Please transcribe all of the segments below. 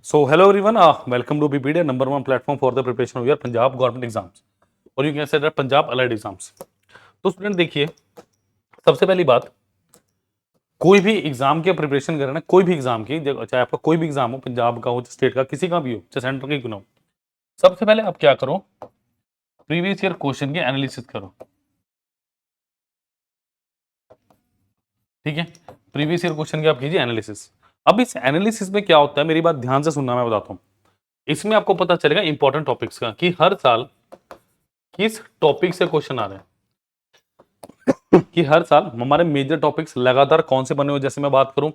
So hello everyone, welcome to BPD, number one platform for the preparation of your Punjab government exams, और you can say that Punjab allied exams। तो student देखिए, सबसे पहली बात, कोई भी एग्जाम के प्रिपरेशन कर रहे हैं, कोई भी एग्जाम की, चाहे आपका कोई भी एग्जाम हो, पंजाब का हो, स्टेट का, किसी का भी हो, चाहे सेंटर का क्यों ना हो, सबसे पहले आप क्या करो, प्रीवियस ईयर क्वेश्चन के एनालिसिस करो। ठीक है, प्रीवियस ईयर क्वेश्चन के आप कीजिए एनालिसिस। अब इस एनालिसिस में क्या होता है, मेरी बात ध्यान से सुनना, मैं बताता हूं। इसमें आपको पता चलेगा इंपॉर्टेंट टॉपिक्स का, कि हर साल किस टॉपिक से क्वेश्चन आ रहे हैं, कि हर साल हमारे मेजर टॉपिक्स लगातार कौन से बने हुए। जैसे मैं बात करूं,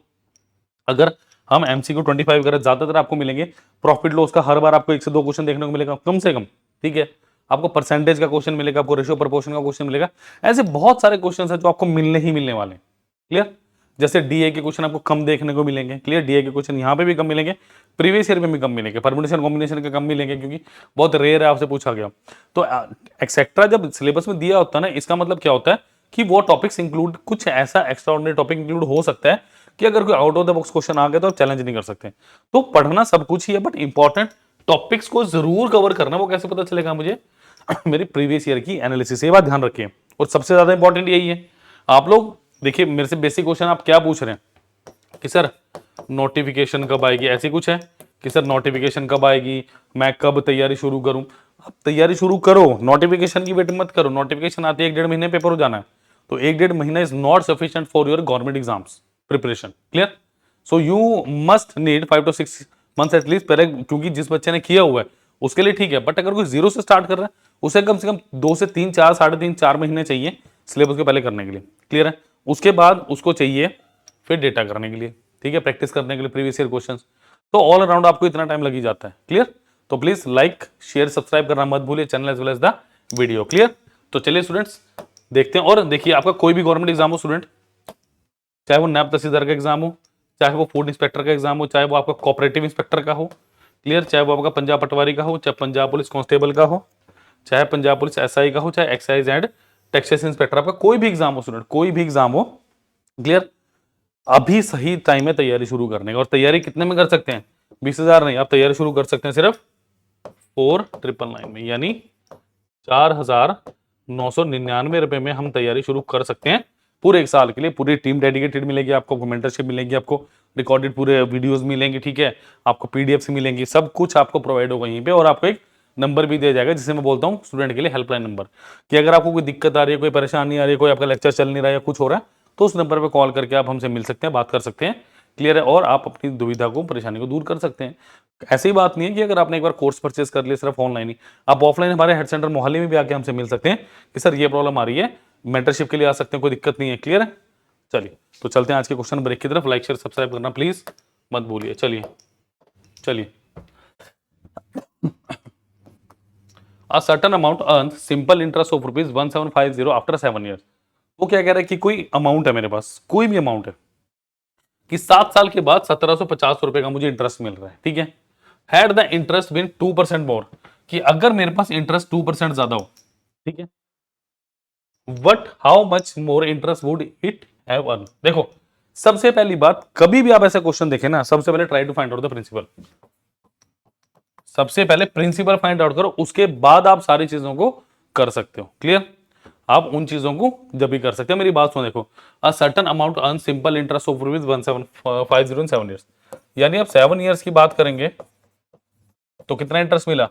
अगर हम एमसीक्यू 25 करें, ज्यादातर आपको मिलेंगे प्रॉफिट लॉस का, हर बार आपको 1 से 2 क्वेश्चन देखने को मिलेगा कम से कम। ठीक है, आपको परसेंटेज का क्वेश्चन मिलेगा, आपको रेशियो प्रपोर्शन का क्वेश्चन मिलेगा। ऐसे बहुत सारे क्वेश्चन है जो आपको मिलने ही मिलने वाले। क्लियर, जैसे डीए के क्वेश्चन आपको कम देखने को मिलेंगे। क्लियर, डीए के क्वेश्चन यहाँ पे भी कम मिलेंगे, प्रीवियस ईयर में भी कम मिलेंगे, परम्यूटेशन कॉम्बिनेशन के कम मिलेंगे, क्योंकि बहुत रेयर है, आपसे पूछा गया। तो एक्सेट्रा जब सिलेबस में दिया होता है ना, इसका मतलब क्या होता है कि वो टॉपिक्स इंक्लूड, कुछ ऐसा एक्स्ट्राऑर्डिनरी टॉपिक इंक्लूड हो सकता है कि अगर कोई out of the box question आ गया तो आप चैलेंज नहीं कर सकते। तो पढ़ना सब कुछ ही है, बट इंपॉर्टेंट टॉपिक्स को जरूर कवर करना। वो कैसे पता चलेगा मुझे? मेरी प्रीवियस ईयर की एनालिसिस, ये बात ध्यान रखिए। और सबसे ज्यादा इंपॉर्टेंट यही है, आप लोग देखिए, मेरे से बेसिक क्वेश्चन आप क्या पूछ रहे हैं कि सर नोटिफिकेशन कब आएगी, ऐसे कुछ है कि सर नोटिफिकेशन कब आएगी, मैं कब तैयारी शुरू करूं। अब तैयारी शुरू करो, नोटिफिकेशन की वेट मत करो। नोटिफिकेशन आती है 1-1.5 महीने पेपर हो जाना है, तो 1-1.5 महीना is not sufficient for your government exams preparation. Clear, so you must need 5 to 6 months at least पहले, क्योंकि जिस बच्चे ने किया हुआ है उसके लिए ठीक है, बट अगर कोई जीरो से स्टार्ट कर रहा है उसे कम से कम 2 से 3, 4, 3.5, 4 महीने चाहिए सिलेबस के पहले करने के लिए। क्लियर है, उसके बाद उसको चाहिए फिर डेटा करने के लिए, ठीक है, प्रैक्टिस करने के लिए प्रीवियस ईयर क्वेश्चंस। तो ऑल अराउंड आपको इतना टाइम लग ही जाता है। क्लियर, तो प्लीज लाइक शेयर सब्सक्राइब करना मत भूलिए, channel as well as the video. Clear, तो चलिए स्टूडेंट्स देखते हैं। और देखिए, आपका कोई भी गवर्नमेंट एग्जाम हो स्टूडेंट, चाहे वो नायब तहसीलदार का एग्जाम हो, चाहे वो फूड इंस्पेक्टर का एग्जाम हो, चाहे वो आपका कोऑपरेटिव इंस्पेक्टर का हो, क्लियर, चाहे वो आपका पंजाब पटवारी का हो, चाहे पंजाब पुलिस कांस्टेबल का हो, चाहे पंजाब पुलिस एसआई का हो, चाहे एक्साइज एंड टैक्सेस इंस्पेक्टर, आपका कोई भी एग्जाम हो स्टूडेंट, कोई भी एग्जाम हो, क्लियर, अभी सही टाइम है तैयारी शुरू करने का। और तैयारी कितने में कर सकते हैं? 20,000 नहीं, आप तैयारी शुरू कर सकते हैं सिर्फ 4999 में, यानी 4,999 रुपए में हम तैयारी शुरू कर सकते हैं पूरे 1 साल के लिए। पूरी टीम डेडिकेटेड मिलेगी आपको, मेंटरशिप मिलेगी आपको, रिकॉर्डेड पूरे वीडियोस मिलेंगे, ठीक है, आपको पीडीएफ मिलेंगी, सब कुछ आपको प्रोवाइड होगा यहीं पे। और आपको एक नंबर भी दिया जाएगा, जिसे मैं बोलता हूँ स्टूडेंट के लिए हेल्पलाइन नंबर, कि अगर आपको कोई दिक्कत आ रही है, कोई परेशानी आ रही है, कोई आपका लेक्चर चल नहीं रहा है या कुछ हो रहा है, तो उस नंबर पर कॉल करके आप हमसे मिल सकते हैं, बात कर सकते हैं। क्लियर है, और आप अपनी दुविधा को, परेशानी को दूर कर सकते हैं। ऐसी ही बात नहीं है कि अगर आपने एक बार कोर्स परचेस कर लिया सिर्फ ऑनलाइन ही, आप ऑफलाइन हमारे हेड सेंटर मोहाली में भी आके हमसे मिल सकते हैं कि सर ये प्रॉब्लम आ रही है, मेंटरशिप के लिए आ सकते हैं, कोई दिक्कत नहीं है। क्लियर है, चलिए तो चलते हैं आज के क्वेश्चन ब्रेक की तरफ। लाइक शेयर सब्सक्राइब करना प्लीज मत भूलिए। चलिए चलिए, A certain amount earns simple interest of rupees 1750 after 7 years। वो क्या कह रहा है कि कोई अमाउंट है मेरे पास, कोई भी अमाउंट है, कि 7 साल के बाद 1750 रुपए का मुझे इंटरेस्ट मिल रहा है। ठीक है, हैड द इंटरेस्ट बिन 2% मोर, कि अगर मेरे पास इंटरेस्ट 2% ज्यादा हो, ठीक है, what how much more interest would it have earn. देखो, सबसे पहली बात, कभी भी आप ऐसा क्वेश्चन देखें ना, सबसे पहले try to find out the principal. सबसे पहले प्रिंसिपल फाइंड आउट करो, उसके बाद आप सारी चीजों को कर सकते हो। क्लियर, आप उन चीजों को जब भी कर सकते हो। मेरी बात सुनो, देखो, a certain amount earn simple interest of rupees 1750 in 7 years, यानी आप 7 ईयर्स की बात करेंगे तो कितना इंटरेस्ट मिला?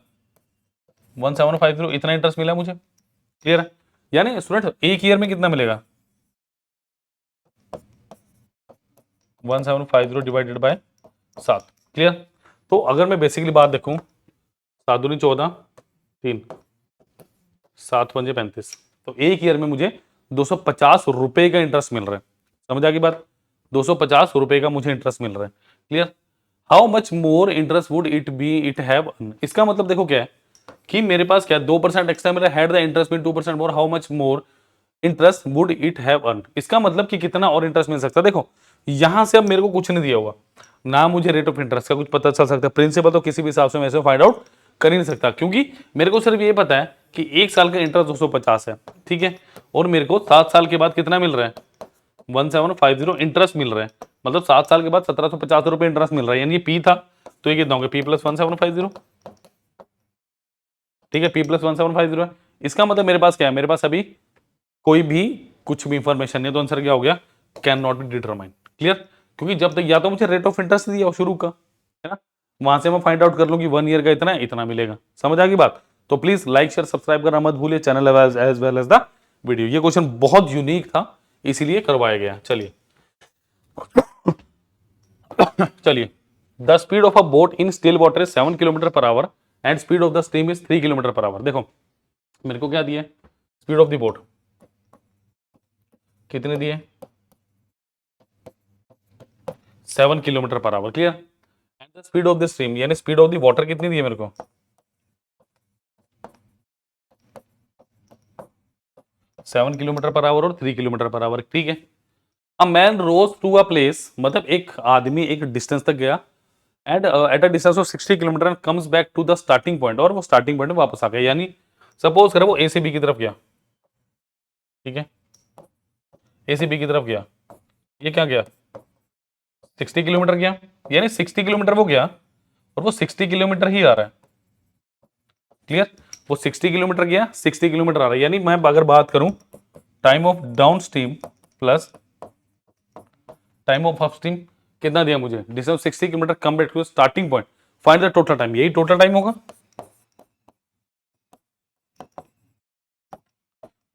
1750, इतना इंटरेस्ट मिला मुझे। क्लियर है, यानी स्टूडेंट एक ईयर में कितना मिलेगा? 1750 डिवाइडेड बाय 7। क्लियर, तो अगर मैं बेसिकली बात देखूं, 7 दूनी 14, 3, 7 पंजे 35, तो एक ईयर में मुझे 250 रुपए का इंटरेस्ट मिल रहा है। समझ आ गई बात? 250 रुपए का मुझे इंटरेस्ट मिल रहा है। Clear, how much more interest would it be it have, इसका मतलब देखो क्या है कि मेरे पास क्या 2% एक्स्ट्रा मेरा, had the interest been 2% more, how much more interest would it have earn, इसका मतलब कि कितना और इंटरेस्ट मिल सकता है। देखो, यहां से अब मेरे को कुछ नहीं दिया हुआ ना, मुझे रेट ऑफ इंटरेस्ट का कुछ पता चल सकता है, प्रिंसिपल तो किसी भी हिसाब से मैं इसे फाइंड आउट कर ही नहीं सकता, क्योंकि मेरे को सिर्फ ये पता है कि 1 साल का इंटरेस्ट 250 है। ठीक है, और मेरे को 7 साल के बाद कितना मिल रहा है? 1750 इंटरेस्ट मिल रहा है, मतलब 7 साल के बाद 1750 रुपए इंटरेस्ट मिल रहा है, यानी ये पी था, तो ये कितना होगा P+1750, ठीक है, P+1750 है। इसका मतलब मेरे पास क्या है, मेरे पास अभी कोई भी कुछ भी इंफॉर्मेशन नहीं है, तो आंसर क्या हो गया, can not be determine. Clear, क्योंकि जब तक या तो मुझे रेट ऑफ इंटरेस्ट दिया हो शुरू का, है ना, वहां से मैं फाइंड आउट कर लूं कि 1 ईयर का इतना इतना मिलेगा। समझ आ गई बात? तो प्लीज लाइक शेयर सब्सक्राइब करना मत भूलिए, channel as well as the video. ये क्वेश्चन बहुत यूनिक था, इसीलिए करवाया गया। चलिए चलिए, the speed of a boat in still water is 7 kilometre per hour and speed of the stream is 3 kilometre per hour. देखो मेरे को क्या दिया है, स्पीड ऑफ द बोट कितने दिए, 7 kilometre per our. Clear, and the speed of the stream यानी speed of the water कितनी दी है मेरे को, 7 किलोमीटर पर आवर और 3 किलोमीटर पर आवर। ठीक है, a man rows to a place, मतलब एक आदमी एक डिस्टेंस तक गया and at a distance of 60 kilometre and comes back to the starting point, और वो स्टार्टिंग पॉइंट में वापस आ गया। यानी सपोज करें वो ए से बी की तरफ गया, ठीक है, ए से बी की तरफ गया, ये क्या गया 60 किलोमीटर गया, यानी 60 किलोमीटर वो गया और वो 60 किलोमीटर ही आ रहा है। क्लियर, वो 60 किलोमीटर गया, 60 किलोमीटर आ रहा है। यानी मैं अगर बात करूं time of downstream plus time of upstream, कितना दिया मुझे, distance 60 kilometre come back to starting point, find the total time, यही टोटल टाइम होगा।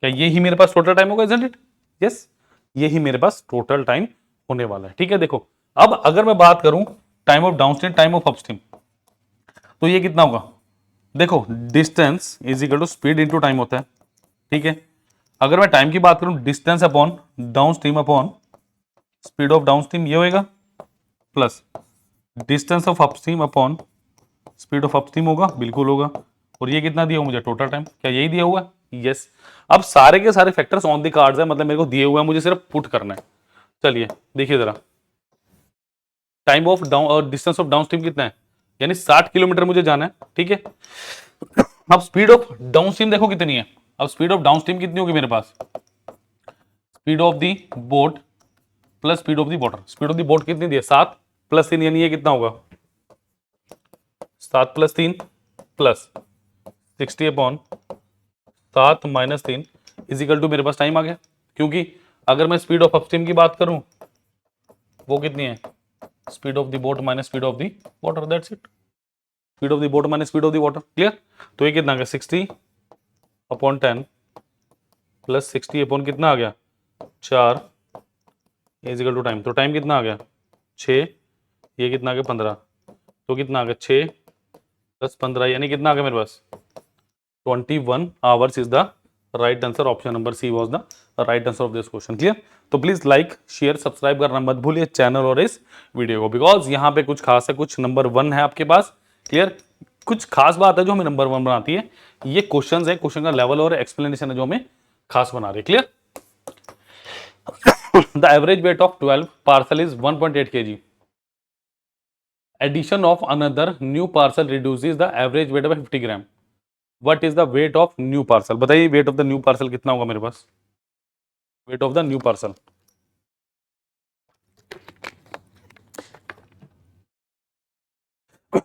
क्या यही मेरे पास टोटल टाइम होगा, इजंट इट? यस, यही मेरे पास टोटल टाइम होने वाला है। ठीक है, देखो अब अगर मैं बात करूं time of downstream time of upstream, तो ये कितना होगा, देखो distance is equal to speed into time होता है। ठीक है, अगर मैं टाइम की बात करूं distance upon downstream upon speed of downstream, ये होएगा plus distance of upstream upon speed of upstream होगा, बिल्कुल होगा। और ये कितना दिया हुआ मुझे, टोटल टाइम, क्या यही दिया हुआ है? यस। अब सारे के सारे फैक्टर्स ऑन द कार्ड्स है, मतलब मेरे को दिए हुए हैं, मुझे सिर्फ पुट करना है। चलिए देखिए जरा, टाइम ऑफ डाउन और डिस्टेंस ऑफ डाउनस्ट्रीम कितना है, यानी 60 किलोमीटर मुझे जाना है। ठीक है, अब स्पीड ऑफ डाउनस्ट्रीम देखो कितनी है, अब स्पीड ऑफ डाउनस्ट्रीम कितनी होगी मेरे पास, speed of the boat plus speed of the water. Speed of the boat कितनी दी है, 7 + 3, यानी ये कितना होगा 7 + 3 plus 60 upon 7 - 3 is equal to मेरे पास टाइम आ गया। क्योंकि अगर मैं स्पीड ऑफ अपस्ट्रीम की बात करूं वो कितनी है, speed of the boat minus speed of the water, that's it, speed of the boat minus speed of the water. Clear, तो ये कितना आ गया 60 अपॉन 10 प्लस 60 अपॉन कितना आ गया 4 इज इक्वल टू टाइम। तो टाइम कितना आ गया 6, ये कितना आ गया 15, तो कितना आ गया 6 + 15, यानी कितना आ गया मेरे पास 21 hours is the right answer. Option number she was the right answer of this question. Clear, तो प्लीज लाइक शेयर सब्सक्राइब करना मत भूलिए चैनल और इस वीडियो को, बिकॉज यहाँ पे कुछ खास है, कुछ नंबर 1 है आपके पास। क्लियर, कुछ खास बात है जो हमें नंबर 1 बनाती है, ये क्वेश्चन है, क्वेश्चन का लेवल और एक्सप्लेनेशन है जो हमें खास बना रही है। Clear, the average weight of 12 parcel is 1.8 kg. Addition of another new parcel reduces the average weight by 50 gram. What is the weight of new parcel? बताइए weight of the new parcel कितना होगा मेरे पास, weight of the new parcel।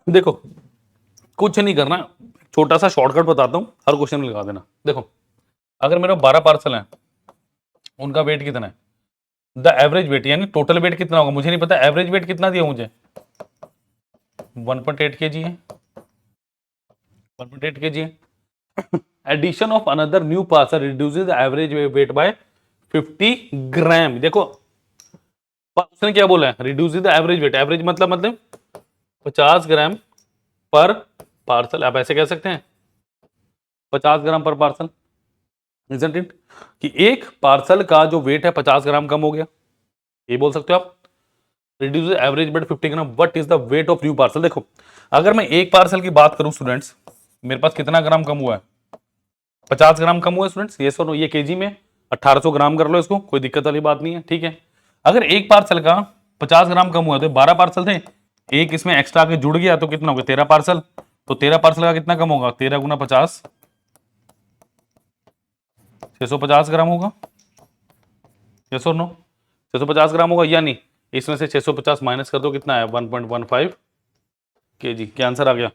देखो कुछ नहीं करना, छोटा सा शॉर्टकट बताता हूं, हर क्वेश्चन में लगा देना। देखो अगर मेरा 12 पार्सल है, उनका वेट कितना है, द एवरेज वेट यानी टोटल वेट कितना होगा मुझे नहीं पता, एवरेज वेट कितना दिया मुझे 1.8 kg है, 1.8 kg है। Addition of another new parcel reduces the average weight by 50 gram. देखो उसने क्या बोला है, reduces the average weight, average मतलब 50 ग्राम पर पार्सल, आप ऐसे कह सकते हैं 50 ग्राम पर पार्सल, इजंट इट, कि एक पार्सल का जो वेट है 50 ग्राम कम हो गया, ये बोल सकते हो आप। Reduce average weight 50 gram, what is the weight of new parcel. देखो अगर मैं एक पार्सल की बात करूं स्टूडेंट्स, मेरे पास कितना ग्राम कम हुआ है, 50 ग्राम कम हुआ है स्टूडेंट्स, ये सुनो, ये केजी में 1800 ग्राम कर लो इसको, कोई दिक्कत वाली बात नहीं है। ठीक है, अगर एक पार्सल का 50 ग्राम कम हुआ तो 12 पार्सल थे, एक इसमें एक्स्ट्रा आके जुड़ गया तो कितना होगा 13 पार्सल, तो 13 पार्सल का कितना कम होगा, 13 × 50 650 ग्राम होगा, यस और नो 650 ग्राम होगा, यानी इसमें से 650 माइनस कर दो कितना है 1.15, kg, क्या आंसर आ गया?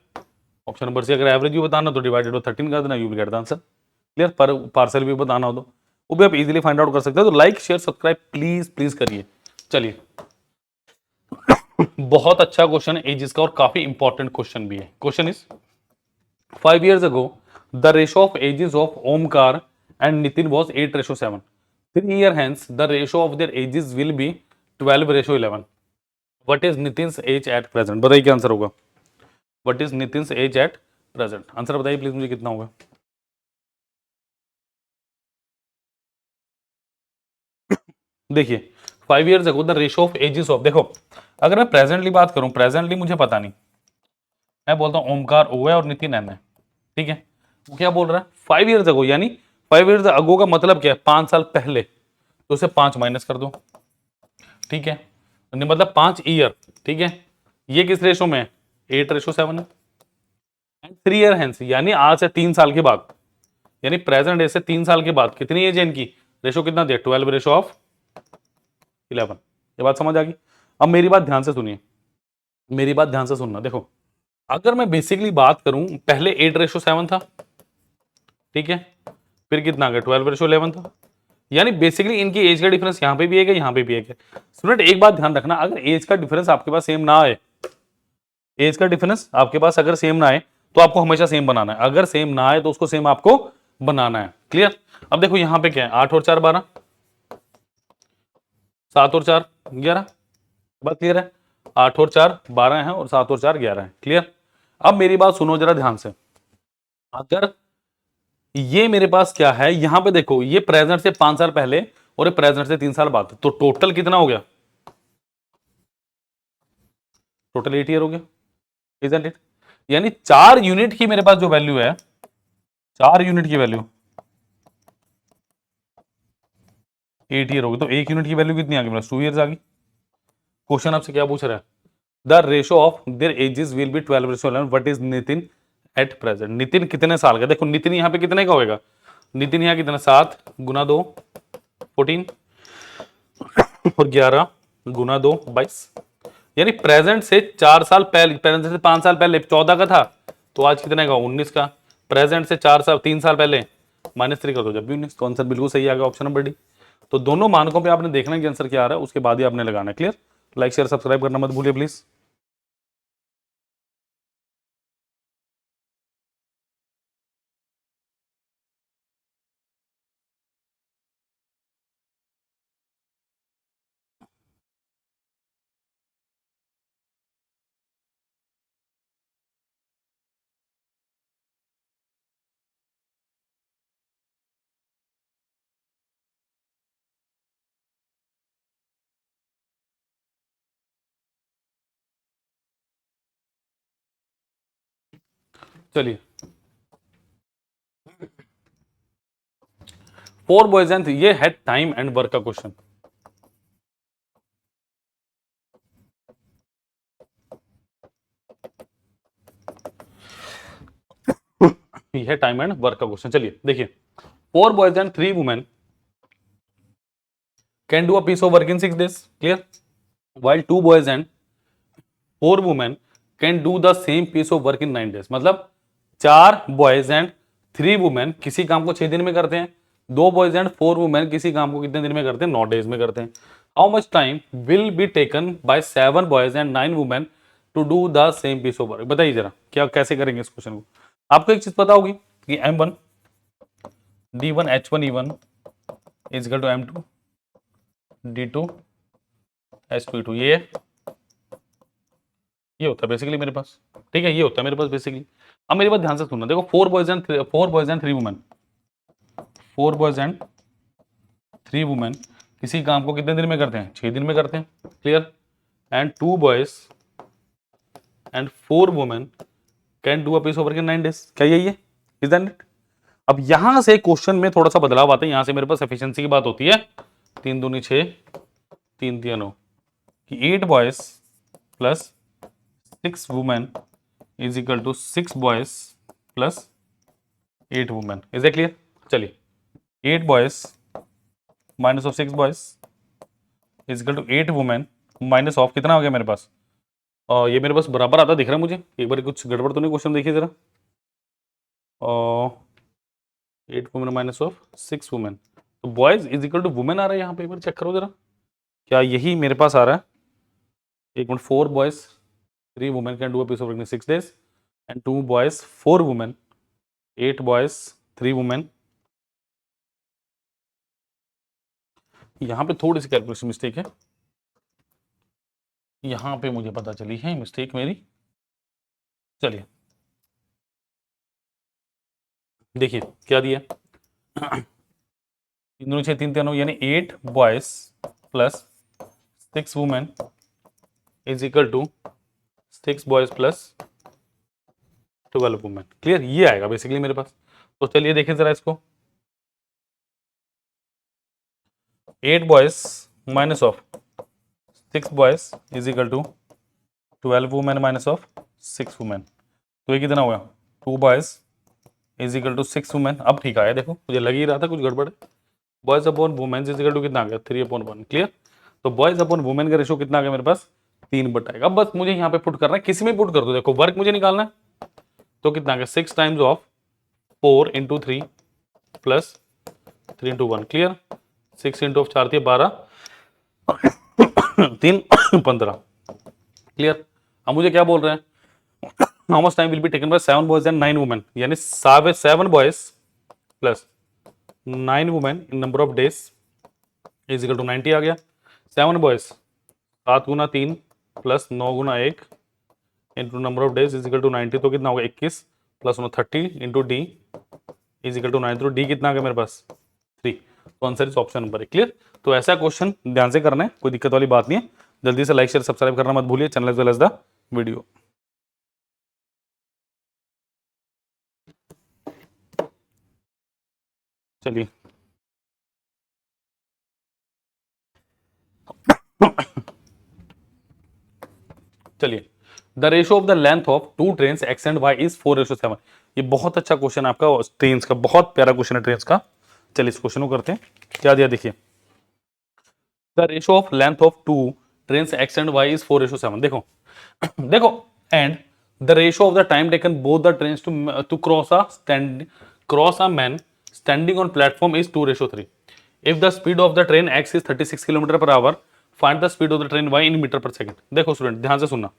Option number C. अगर एवरेज भी बताना तो डिवाइडेड बाय 13 कर देना, you will get the answer. Clear? पर पार्सल भी बताना हो तो वो भी आप इजीली फाइंड आउट कर सकते हो। तो like share subscribe please please करिए। चलिए बहुत अच्छा क्वेश्चन है एजिस का और काफी इंपॉर्टेंट क्वेश्चन भी है। Question is 5 years ago the ratio of ages of Omkar and Nitin was 8:7. 3 years hence the ratio of their ages will be 12:11. What is Nitin's age at present? बताइए क्या answer होगा? What is Nitin's age at present? Answer बताइए please मुझे, कितना होगा? देखिए 5 years ago the ratio of ages of, देखो अगर मैं प्रेजेंटली बात करूं, प्रेजेंटली मुझे पता नहीं, मैं बोलता हूं ओमकार ओ है और नितिन एन है, ठीक है? वो क्या बोल रहा है? 5 years ago, यानी 5 years ago का मतलब क्या है? 5 साल पहले, तो उसे 5 माइनस कर दो, ठीक है? मतलब 5 ईयर, ठीक है? ये किस रेशो में है? 8:7 है। 3 year हेंस, यानी आज से 3 साल के बाद, यानी प्रेजेंट डे से 3 साल के बाद कितनी एज है इनकी? रेशो कितना दिया? 12:11। ये बात समझ आ गई? अब मेरी बात ध्यान से सुनिए, मेरी बात ध्यान से सुनना। देखो अगर मैं बेसिकली बात करूं, पहले 8:7 था, ठीक है? फिर कितना आ गया? 12:11 था। यानी बेसिकली इनकी एज का डिफरेंस यहां पे भी है, यहां पे भी है। स्टूडेंट एक बात ध्यान रखना, अगर एज का डिफरेंस आपके पास सेम ना आए, एज का डिफरेंस आपके पास अगर सेम ना आए तो आपको हमेशा सेम बनाना है, अगर सेम ना आए तो उसको सेम आपको बनाना है। क्लियर? अब देखो यहां पे क्या है? 8 और 4 12, 7 और 4 11। बात क्लियर है? 8 और 4 12 है और 7 और 4 11 है। क्लियर? अब मेरी बात सुनो जरा ध्यान से, अगर ये मेरे पास क्या है, यहां पे देखो ये प्रेजेंट से 5 साल पहले और ये प्रेजेंट से 3 साल बाद, तो टोटल कितना हो गया? टोटल 8 ईयर हो गया, इजंट इट? यानी 4 यूनिट की मेरे पास जो वैल्यू है, 4 यूनिट की वैल्यू 8 ईयर होगी, तो 1 यूनिट की वैल्यू कितनी आ गई? मेरे 2 ईयर्स आ गई। क्वेश्चन आपसे क्या पूछ रहा है? The ratio of their edges will be 12:11। What is Nitin at present? Nitin कितने साल का? देखो नितिन यहां पे कितने का होगा? नितिन यहां कितना? 7 गुना 2 14 और 11 गुना 2 22। यानी प्रेजेंट से 4 साल पहले, प्रेजेंट से 5 साल पहले 14 का था, तो आज कितने का? 19 का। प्रेजेंट से 4 साल 3 साल पहले -3 कर दो, जब भी 19। तो आंसर बिल्कुल सही आ गया, ऑप्शन नंबर डी। तो दोनों मानकों पे आपने देखना है कि आंसर क्या आ रहा है, उसके बाद ही आपने लगाना है। क्लियर? लाइक शेयर सब्सक्राइब करना मत भूलिए प्लीज। चलिए 4 बॉयज एंड, ये है टाइम एंड वर्क का क्वेश्चन। ये है टाइम एंड वर्क का क्वेश्चन। चलिए देखिए, 4 boys and 3 women can do a piece of work in 6 days। Clear? while 2 boys and 4 women can do the same piece of work in 9 days। मतलब 4 boys and 3 women किसी काम को 6 दिन में करते हैं, 2 बॉयज एंड 4 वुमेन किसी काम को कितने दिन में करते हैं? 9 डेज में करते हैं। How much time will be taken by 7 boys and 9 women to do the same piece of work? बताइए जरा क्या कैसे करेंगे इस क्वेश्चन को। आपको एक चीज पता होगी कि M1 D1 H1 E1 is equal to M2 D2 H2 E2। ये होता है बेसिकली मेरे पास, ठीक है? ये होता है मेरे पास बेसिकली। अब मेरी बात ध्यान से सुनना, देखो 4 boys and 3 women, 4 boys and 3 women किसी काम को कितने दिन में करते हैं? 6 दिन में करते हैं। Clear? And 2 boys and 4 women can do a piece of work in 9 days। क्या यही है? Is that it? अब यहां से क्वेश्चन में थोड़ा सा बदलाव आता है, यहां से मेरे पास एफिशिएंसी की बात होती है। 3 दूनी 6 3 3 9 कि 8 boys plus 6 women is equal to 6 boys plus 8 women. Is a clear? चलिए 8 boys minus of 6 boys is equal to 8 women minus of कितना हो गया मेरे पास? और ये मेरे पास बराबर आता दिख रहा है मुझे, एक बार कुछ गड़बड़ तो नहीं, क्वेश्चन देखिए जरा। 8 वुमेन माइनस ऑफ 6 वुमेन, तो boys is equal to women आ रहा है यहाँ पे, एक बार चेक करो जरा, क्या यही मेरे पास आ रहा है? एक minute, 4 boys 3 women can do a piece of work in 6 days and 2 boys 4 women, 8 boys 3 women. यहाँ पे थोड़ी सी कैलकुलेशन मिस्टेक है, यहाँ पे मुझे पता चली है मिस्टेक मेरी। चलिए देखिए क्या दिया, 3 6 3 यानी 8 boys plus 6 women is equal to 6 boys plus 12 women. Clear, ये आएगा बेसिकली मेरे पास। तो चलिए देखें जरा इसको, 8 boys minus of 6 boys is equal to 12 women minus of 6 women, तो ये कितना हुआ? 2 boys is equal to 6 women. अब ठीक आया, देखो मुझे लग ही रहा था कुछ गड़बड़ है। Boys upon women is equal to कितना आ गया? 3/1। क्लियर, तो बॉयज अपॉन वुमेन का रेशो कितना आ गया मेरे पास? 3/1। अब बस मुझे यहाँ पे पुट करना है, किसी में पुट कर दो, देखो वर्क मुझे निकालना है, तो कितना आ गया? 6 times of 4 into 3 plus 3 into 1। Clear, 6 into of 4 थी 12 3 15। क्लियर, अब मुझे क्या बोल रहे हैं? How much time will be taken by 7 boys and 9 women, यानी 7 boys plus 9 women in number of days is equal to 90 आ गया। 7 बॉयज 7 गुना 3 प्लस 9 गुना 1 into number of days is equal to 90, तो कितना होगा? 21 plus 30 into D is equal to 9, तो D कितना आ गया मेरे पास? 3। तो आंसर इज ऑप्शन नंबर है। क्लियर, तो ऐसा क्वेश्चन ध्यान से करना है, कोई दिक्कत वाली बात नहीं है। जल्दी से लाइक शेयर सब्सक्राइब करना मत भूलिए, channel as well as the video. चलिए चलिए, the ratio of the length of 2 trains X and Y is 4:7। ये बहुत अच्छा क्वेश्चन है आपका, ट्रेन्स का बहुत प्यारा क्वेश्चन है ट्रेन्स का। चलिए इस क्वेश्चन को करते हैं, क्या दिया देखिए, the ratio of length of 2 trains X and Y is 4:7। देखो देखो, and the ratio of the time taken both the trains to cross a man standing on platform is 2:3। If the speed of the train X is 36 kilometre per hour, find the speed of the train Y in metre per second. देखो student ध्यान से सुनना,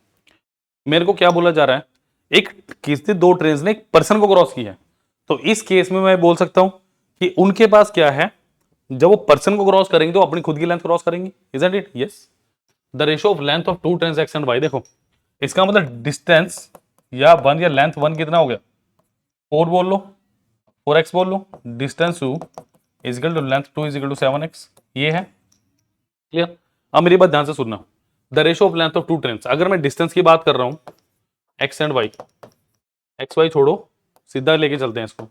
मेरे को क्या बोला जा रहा है, एक किसी 2 ट्रेन ने एक पर्सन को क्रॉस किया है, तो इस केस में मैं बोल सकता हूं कि उनके पास क्या है, जब वो पर्सन को क्रॉस करेंगे तो अपनी खुद की लेंथ क्रॉस करेंगे। Isn't it? Yes, the ratio of length of 2 transaction Y. देखो इसका मतलब डिस्टेंस या वन या लेंथ वन कितना हो गया? 4 बोल लो, 4x बोल लो, distance 2 is equal to length 2 is equal to 7x, ये है। क्लियर, अब मेरी बात ध्यान से सुनना, the ratio of length of 2 train, अगर मैं डिस्टेंस की बात कर रहा हूं X and Y, X Y छोड़ो, सीधा लेके चलते हैं इसको,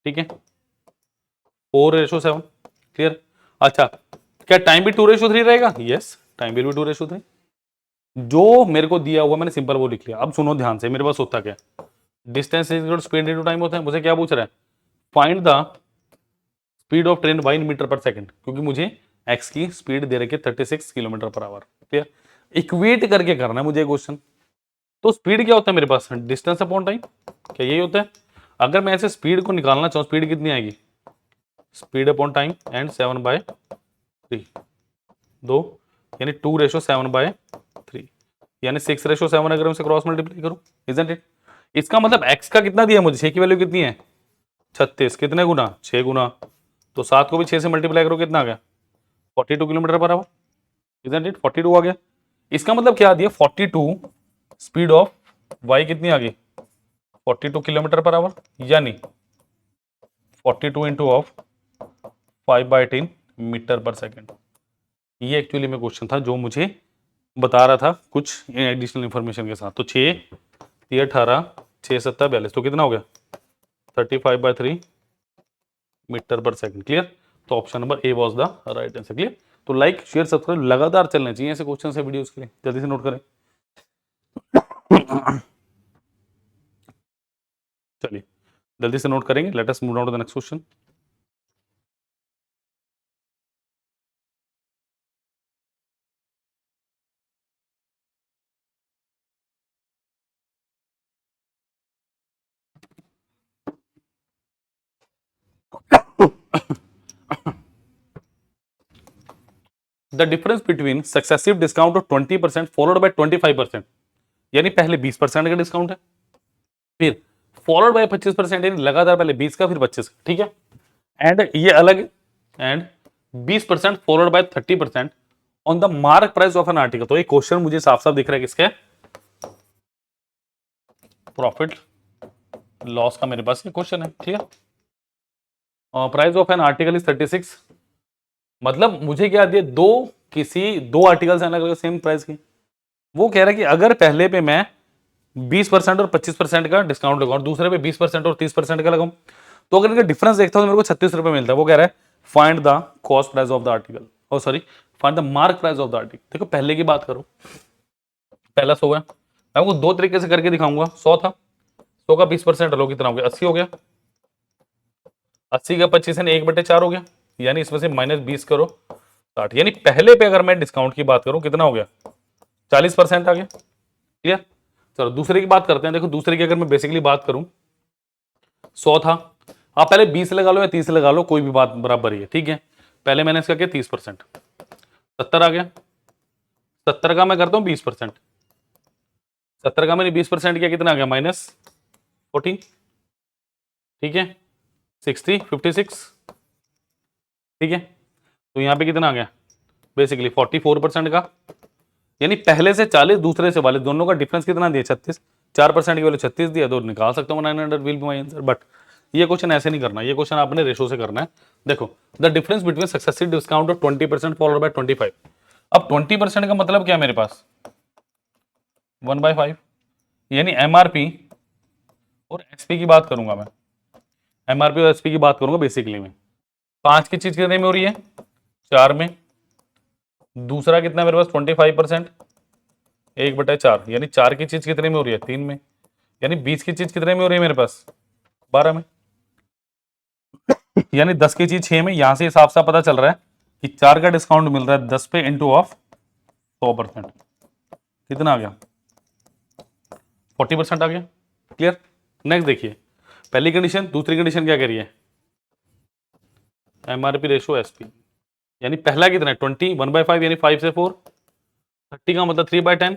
ठीक है, 4:7। क्लियर, अच्छा क्या टाइम भी 2:3 रहेगा? यस, टाइम भी 2:3। जो मेरे को दिया हुआ मैंने सिंपल वो लिख लिया। अब सुनो ध्यान से, मेरे पास होता क्या, distance is speed into time होता है। मुझे क्या पूछ रहा है? Find the speed of train by metre per second, क्योंकि मुझे एक्स की स्पीड दे रखी है 36 kilometre per our. Clear, equate करके करना है मुझे क्वेश्चन। तो स्पीड क्या होता है मेरे पास? डिस्टेंस अपॉन टाइम, क्या यही होता है? अगर मैं ऐसे स्पीड को निकालना चाहूँ, स्पीड कितनी आएगी? स्पीड अपॉन टाइम एंड 7/3, 2, यानी 2:7/3, यानी 6:7 अगर मैं इसे क्रॉस मल्टीप्लाई करूं, इजंट इट? इसका मतलब एक्स का कितना दिया मुझे? 6 की वैल्यू कितनी है? 36, कितने गुना? 6 गुना, तो 7 को भी 6 से मल्टीप्लाई करो, कितना आ गया? 42 kilometre per our. Isn't it? 42 आ गया। इसका मतलब क्या दिया? 42 स्पीड ऑफ वाई कितनी आ गई? 42 किलोमीटर पर आवर, यानी 42 इंटू ऑफ 5/10 मीटर पर सेकेंड। ये एक्चुअली में क्वेश्चन था जो मुझे बता रहा था कुछ एडिशनल इंफॉर्मेशन के साथ। तो 6 3 18 6 7 42, तो कितना हो गया? 35/3 मीटर पर सेकंड। क्लियर, तो option number A was the right answer. Clear, तो लाइक शेयर सब्सक्राइब लगातार चलने चाहिए ऐसे क्वेश्चन से वीडियोस के लिए, जल्दी से नोट करें। चलिए जल्दी से नोट करेंगे, let us move on to the next question. The difference between successive discount of 20% followed by 25%, यानी पहले 20% का डिस्काउंट है, फिर फॉलोड बाय 25%, यानी लगातार पहले 20 का फिर 25 का, ठीक है। एंड ये अलग, and 20% followed bye 30% on the mark price of an article. तो ये क्वेश्चन मुझे साफ साफ दिख रहा है किसके, प्रॉफिट लॉस का मेरे पास ये क्वेश्चन है, ठीक है। Price of an article is 36, मतलब मुझे क्या दिया, दो आर्टिकल्स अलग अलग सेम प्राइस की। वो कह रहा है कि अगर पहले पे मैं 20% और 25% का डिस्काउंट लगाऊं और दूसरे पे 20% और 30% का लगाऊं, तो अगर इनका डिफरेंस देखता हूं तो मेरे को 36 रुपए मिलता है। वो कह रहा है find the cost price of the article, O sorry find the mark price of the article. देखो पहले की बात करो, पहला 100 है, मैं आपको दो तरीके से करके दिखाऊंगा। 100 था, 100 का 20% लो, कितना हो गया, 80 हो गया। 80 का 25 है, 1/4 हो गया, यानी इसमें से -20 करो 60, यानी पहले पे अगर मैं डिस्काउंट की बात करूं कितना हो गया, 40% आ गया। क्लियर। चलो दूसरे की बात करते हैं। देखो दूसरे की अगर मैं बेसिकली बात करूं, 100 था, आप पहले 20 लगा लो या 30 लगा लो, कोई भी बात बराबर ही है, ठीक है। पहले मैंने इसका किया 30%, 70 आ गया। 70 का मैं करता हूं 20%, 70 का मैंने 20% किया, कितना आ गया, -14, ठीक है। 60, 56, ठीक है। तो यहां पे कितना आ गया, बेसिकली 44% का, यानी पहले से 40, दूसरे से 42, दोनों का डिफरेंस कितना दिया, 36, 4% की वैल्यू 36 दिया, तो निकाल सकता हूँ 900 will be my answer. But ये क्वेश्चन ऐसे नहीं करना, ये क्वेश्चन आपने रेशो से करना है। देखो the difference between successive discount of 20% followed by 25। अब 20% का मतलब क्या है मेरे पास, 1/5, यानी एमआरपी और एसपी की बात करूंगा मैं, एमआरपी और एसपी की बात करूंगा बेसिकली में। 5 की चीज कितने में हो रही है, 4 में। दूसरा कितना मेरे पास 25%, 1/4, यानी 4 की चीज कितने में हो रही है, 3 में। यानी 20 की चीज कितने में हो रही है मेरे पास, 12 में। यानी 10 की चीज 6 में। यहां से हिसाब से पता चल रहा है कि 4 का डिस्काउंट मिल रहा है 10 पे इंटू ऑफ 100%, कितना आ गया, 40% आ गया। क्लियर। नेक्स्ट देखिए, पहली कंडीशन, दूसरी कंडीशन क्या कह रही है, एमआरपी रेशो एसपी, यानी पहला कितना है 20, 1/5 यानी 5 से 4, 30 का मतलब 3/10,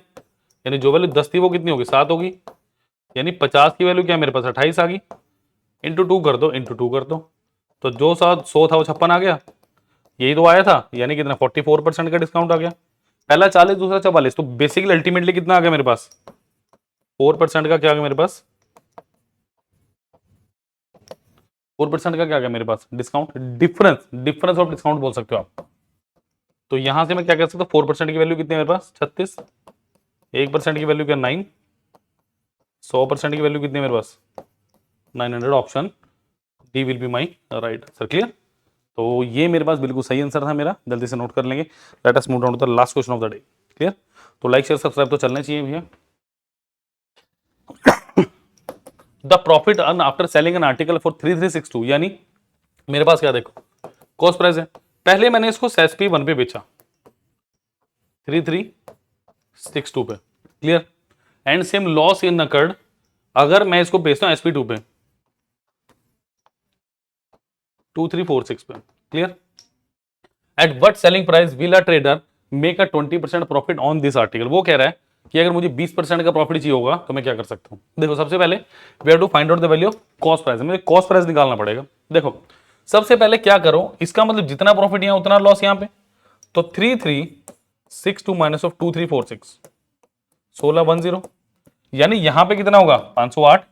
यानी जो वैल्यू 10 थी वो कितनी होगी, 7 होगी। यानी 50 की वैल्यू क्या मेरे पास 28 आ गई, इंटू 2 कर दो, इंटू 2 कर दो, तो जो 100 था वो 56 आ गया, यही तो आया था, यानी कितना 44% का डिस्काउंट आ गया। पहला 40, दूसरा 44, तो बेसिकली अल्टीमेटली कितना आ गया मेरे पास, 4% का क्या आ गया मेरे पास, 4% का क्या आ गया मेरे पास डिस्काउंट, डिफरेंस ऑफ डिस्काउंट बोल सकते हो आप। तो यहां से मैं क्या कह सकता हूँ, 4% की वैल्यू कितनी है मेरे पास, 36, 1% की वैल्यू क्या 9, 100% की वैल्यू कितनी है मेरे पास 900, option D will be my right answer. Clear. तो ये मेरे पास बिल्कुल सही आंसर था मेरा, जल्दी से नोट कर लेंगे। Let us move down to the last question of the day. Clear. तो लाइक शेयर सब्सक्राइब तो चलने चाहिए भैया। The profit earn after selling an article for 3362, यानी मेरे पास क्या देखो, कॉस्ट प्राइस है, पहले मैंने इसको एसपी 1 पे बेचा 3362 पे। Clear. And same loss in occurred अगर मैं इसको बेचता हूं एसपी 2 पे 2346 पे। Clear. At what selling price will a trader make a 20% profit on this article. वो कह रहा है कि अगर मुझे 20% का प्रॉफिट चाहिए होगा तो मैं क्या कर सकता हूं। देखो सबसे पहले we have to find out the value of cost price, मुझे कॉस्ट प्राइस निकालना पड़ेगा। देखो सबसे पहले क्या करो, इसका मतलब जितना प्रॉफिट यहां उतना लॉस यहां पे, तो 3362 माइनस ऑफ 2346, 1610, यानी यहां पे कितना होगा 508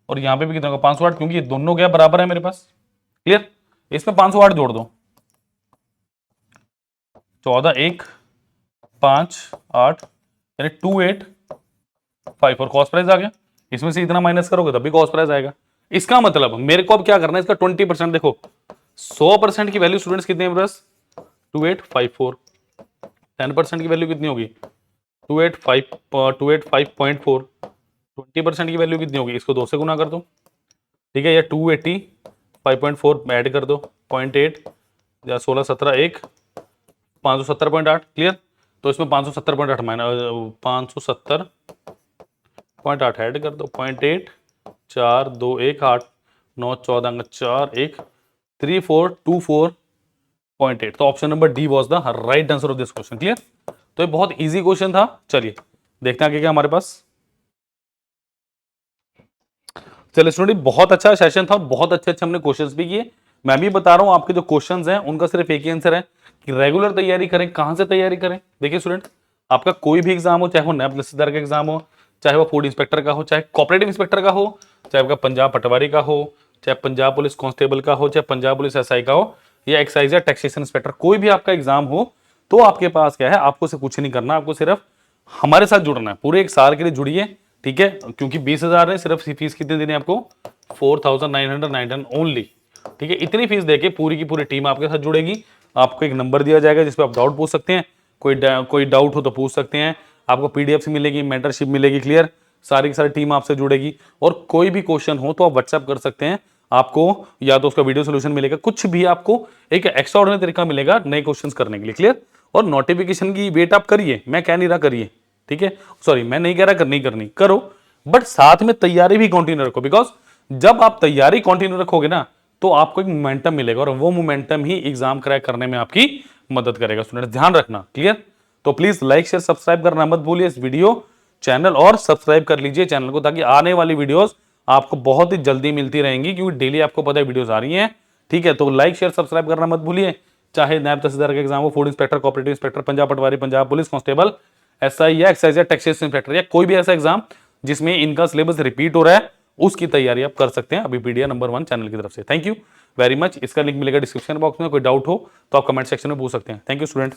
और यहां पे भी कितना होगा 508, क्योंकि ये दोनों क्या बराबर है मेरे पास। क्लियर। इसमें 508 जोड़ दो, 14 1 5 8, यानी 2854 और कॉस्ट प्राइस आ गया। इसमें से इतना माइनस करोगे तब भी कॉस्ट प्राइस आएगा। इसका मतलब मेरे को अब क्या करना है, इसका 20%। देखो 100% की वैल्यू स्टूडेंट्स कितनी है मेरे पास 2854, 10% की वैल्यू कितनी होगी 285.4, 20% की वैल्यू कितनी होगी, इसको 2 से गुना कर दो, ठीक है, या 285.4 ऐड कर दो 0.8 या 16 17 1 570.8। क्लियर। तो इसमें 570.8 माइनस 570.8 ऐड कर दो 0.8 4 2 1 8 9 14 4 1 3424 0.8। तो option number D was the right answer of this question. Clear? तो ये बहुत इजी क्वेश्चन था। चलिए देखते हैं आगे क्या हमारे पास। चलिए स्टूडेंट, बहुत अच्छा सेशन था, बहुत अच्छे अच्छे हमने क्वेश्चंस भी किए। मैं भी बता रहा हूं आपके जो क्वेश्चंस हैं उनका सिर्फ एक ही आंसर है कि रेगुलर तैयारी करें। कहां से तैयारी करें? देखिए स्टूडेंट, आपका कोई भी एग्जाम हो, चाहे वो नैब तहसीलदार का एग्जाम हो, चाहे वो फूड इंस्पेक्टर का हो, चाहे कोऑपरेटिव इंस्पेक्टर का हो, चाहे आपका पंजाब पटवारी का हो, चाहे पंजाब पुलिस कांस्टेबल का हो, चाहे पंजाब पुलिस एसआई का हो, या एक्साइज या टैक्सेशन इंस्पेक्टर, कोई भी आपका एग्जाम हो, तो आपके पास क्या है, आपको से कुछ नहीं करना, आपको सिर्फ हमारे साथ जुड़ना है। पूरे एक साल के लिए जुड़िए, ठीक है? क्योंकि 20,000 है, सिर्फ फीस कितने देनी है आपको? 4,999 ओनली। ठीक है? इतनी फीस देके पूरी की पूरी टीम आपके साथ जुड़ेगी। आपको एक नंबर दिया जाएगा जिसपे आप डाउट पूछ सकते हैं, कोई डाउट हो तो पूछ सकते हैं। आपको पीडीएफ मिलेगी, मेंटरशिप मिलेगी। क्लियर? सारी की सारी टीम आपसे जुड़ेगी, और कोई भी क्वेश्चन हो तो आप व्हाट्सएप कर सकते हैं। आपको या तो उसका वीडियो सोल्यूशन मिलेगा, कुछ भी आपको एक एक्स्ट्रा ऑर्डिनरी तरीका मिलेगा नए क्वेश्चंस करने के लिए। क्लियर? और नोटिफिकेशन की वेट आप करिए, मैं कह नहीं रहा करिए, ठीक है? सॉरी, मैं नहीं कह रहा करनी करो, बट साथ में तैयारी भी कंटिन्यू रखो। बिकॉज जब आप तैयारी कंटिन्यू रखोगे ना, तो आपको एक मोमेंटम मिलेगा, और वो मोमेंटम ही एग्जाम क्रैक करने में आपकी मदद करेगा। स्टूडेंट ध्यान रखना। क्लियर? तो प्लीज लाइक शेयर सब्सक्राइब करना मत भूलिए इस वीडियो चैनल, और सब्सक्राइब कर लीजिए चैनल को, ताकि आने वाली वीडियोस आपको बहुत ही जल्दी मिलती रहेंगी, क्योंकि डेली आपको पता है वीडियोस आ रही हैं। ठीक है? तो लाइक शेयर सब्सक्राइब करना मत भूलिए। चाहे नैब तहसीलदार का एग्जाम हो, food inspector, cooperative inspector, Punjab पटवारी, पंजाब पुलिस कांस्टेबल, एसआई या एक्साइज या टैक्सेशन इंस्पेक्टर, या कोई भी ऐसा एग्जाम जिसमें इनका सिलेबस रिपीट हो रहा है, उसकी तैयारी आप कर सकते हैं अभी पीडिया नंबर 1 चैनल की तरफ से। Thank you very much. इसका लिंक मिलेगा डिस्क्रिप्शन बॉक्स में। कोई डाउट हो तो आप कमेंट सेक्शन में पूछ सकते हैं। Thank you student.